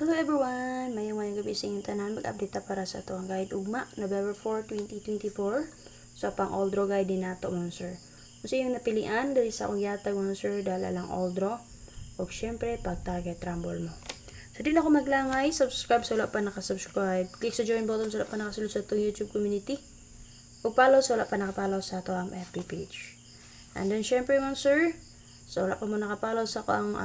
Hello everyone! Mayong gabi sa inyong tanan. Mag-update ta para sa ito ang guide ugma, November 4, 2024. So, pang all draw guide din nato mga sir. Kung yung napilian, dali sa akong yatag mga sir, dala lang all draw. O syempre, pag target rumble mo. So, di na ako maglangay. Subscribe sa wala pa nakasubscribe. Click sa join button sa wala pa nakasulod sa itong YouTube community. O follow sa wala pa nakapollow sa ito ang FB page. And then, syempre mga sir, so wala pa mo nakapollow sa ako ang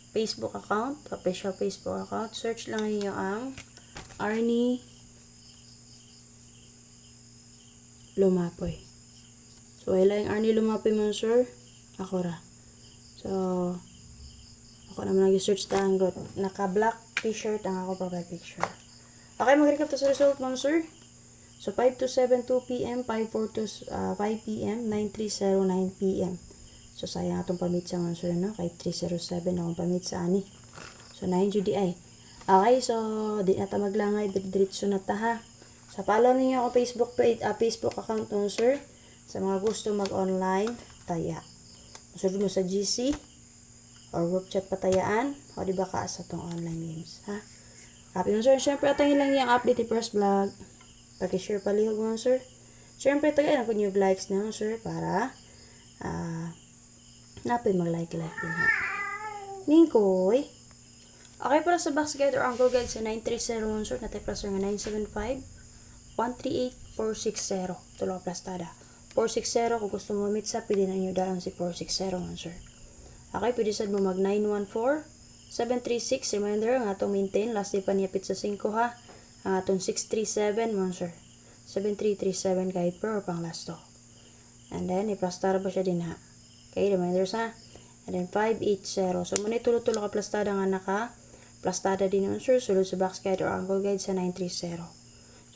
Facebook account, official Facebook account. Search lang niyo ang Arnie Lumapoy. So, wala yung Arnie Lumapoy mo, sir. Ako ra. So, ako naman nag-search tangot. Naka-black t-shirt ang ako profile picture. Okay, mag-recap to sa result, ma'am, sir. So, 5272 p.m., 542 5 p.m., 9309 p.m. So, sayang atong pamit sa mga sir, no? Kay 307 akong pamit sa ani. So, 9 GDI. Okay, so, di na ta maglangay. Diretso na ta, ha? So, follow ninyo ako Facebook page, Facebook account no, sir. Sa mga gusto mag-online, taya. Masunod mo sa GC or group chat patayaan. O, di ba ka sa tong online games, ha? Happy mo, sir. Siyempre, atayin lang yung update ni first vlog. Pag-share palihog mo, sir. Siyempre, tagayan ako yung likes na, sir, para napay mag-like din ha. Ningkoy. Okay, para sa box guide or angle guide sa 9301 sir, natay plus nga 975-138-460. Tulo plastada. 460, kung gusto mo mamit sa, pwede na nyo dalang si 460 man sir. Okay, pwede sad mo mag 914-736. Reminder, ang atong maintain. Last day pa niyapit sa 5 ha. Ang atong 637 man sir. 7337 guide per or pang last to. And then, iplastada pa siya din ha. Okay, reminders ha. And then 580. So, muna tulo-tulo ka plastada nga naka plastada din yun sir. Sulod sa box guide or angle guide sa 930.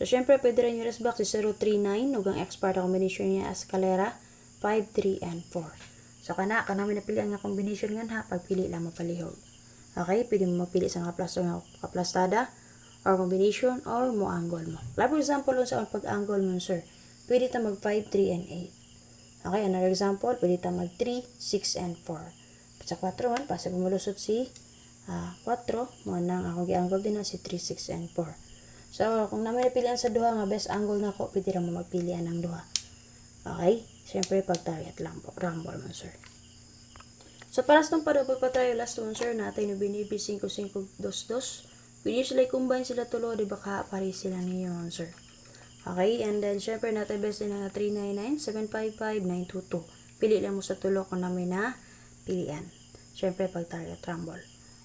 So, syempre, pwede rin yung rest box sa 039. Huwag ang expert combination niya escalera 5, 3, and 4. So, namin napili ang combination nga ha. Pagpili lang mapalihog. Okay, pwede mo mapili sa nga plastada or combination or mo angle mo. Like for example, sa pag-angle mo sir, pwede ta mag 5, 3, and 8. Okay, another example, pwede tayo mag 3, 6, and 4. Sa 4 man, pasag mulusot si 4, mo nang akong gi-angle din na si 3, 6, and 4. So, kung naman napilian sa duha, nga best angle na ako, pwede rin mo magpilian ng duha. Okay? Siyempre, pag-target lang po. Rumble man, sir. So, para sa itong padabot pa tayo, last one, sir, natin yung binibi 5522. Pwede sila i-combine sila tulo, di ba ka-pari sila niyo, sir. Okay, and then, syempre, natin best din na 399-755-922. Pili lang mo sa tulo kung namin na pilian. Syempre, pag target rumble.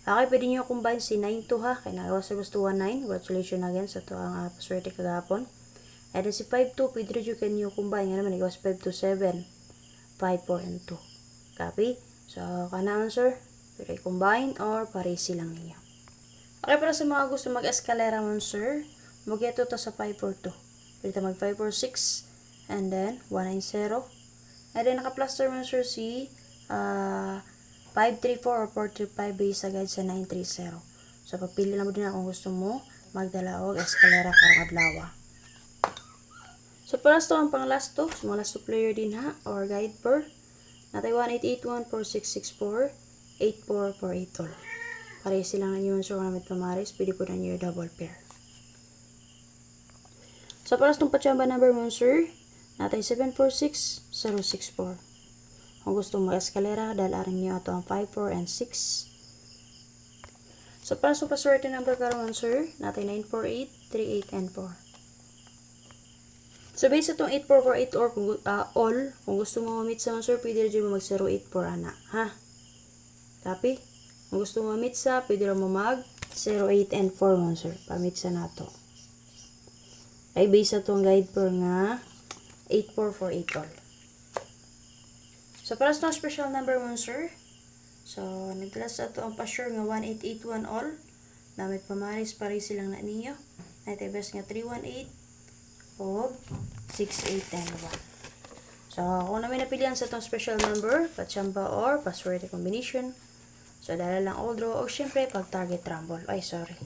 Okay, pwede nyo combine si 92 ha. Kaya nagawa sa gusto 19. Congratulations again sa ito ang paswerte kagapon. And then si 52, pwede rin nyo combine. Nga naman, nagawa sa 527, 54, and 2. Copy? So, kanaan sir, pwede combine or parisi lang niya. Okay, para sa mga gusto mag-escalera mo sir, mag-geto to sa 542. Pwede mag 546 and then 190. And then naka-plaster mo sir si 534 or 435 base sa guide sa 930. So pagpili lang mo din kung gusto mo magdala og escalera karong adlaw. So para sa ang pang last to, mga last to player din ha or guide per natay 188146648448 pare silang nyo sir kung namit pamaris, pwede po na nyo double pair. So, para sa itong pachamba number mo, sir, natin 746064. Kung gusto mo escalera, dalarin nyo ito ang 5, 4, and 6. So, para sa paswerte number karon sir, natin 948, 38, and 4. So, based sa itong 8448 or all, kung gusto mo mamit sa sir, pwede rin mo mag 084 ana. Ha? Copy? Kung gusto mo mamit sa, pwede rin mo mag 08 and 4 mo, sir. Pamit sa nato. Ay base sa itong guide per nga 8448 all. So, para sa itong special number mo, sir. So, naglas sa ito ang pa-sure nga 1881 all. Namit pamaris, pari silang na ninyo. Natin best nga 318 o 68 and 1. So, kung namin napilihan sa itong special number, patsamba or password combination. So, dala lang all draw o syempre pag-target rumble. Ay, sorry.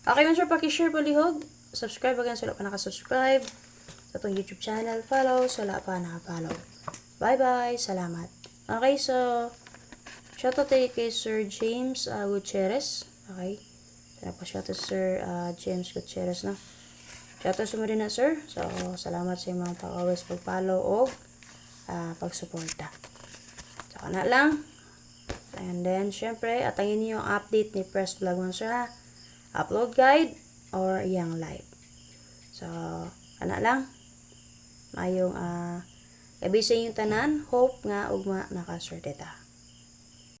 Okay, man sir, paki-share palihog. Subscribe again sa wala pa nakasubscribe sa itong YouTube channel. Follow sa wala pa nakapollow. Bye-bye. Salamat. Okay, so shoutout kay Sir James Gutierrez. Okay? Tapos shout out Sir James Gutierrez na. Shout out sa mo din na sir. So, salamat sa mga pag-always pag-follow o pag-suporta. So, kana lang. And then, syempre, atangin niyo yung update ni Press Vlog mo sir ha. Upload guide or iyang live. So, kana lang. Mayong kabisa yung tanan. Hope nga ugma nakaswerte ta.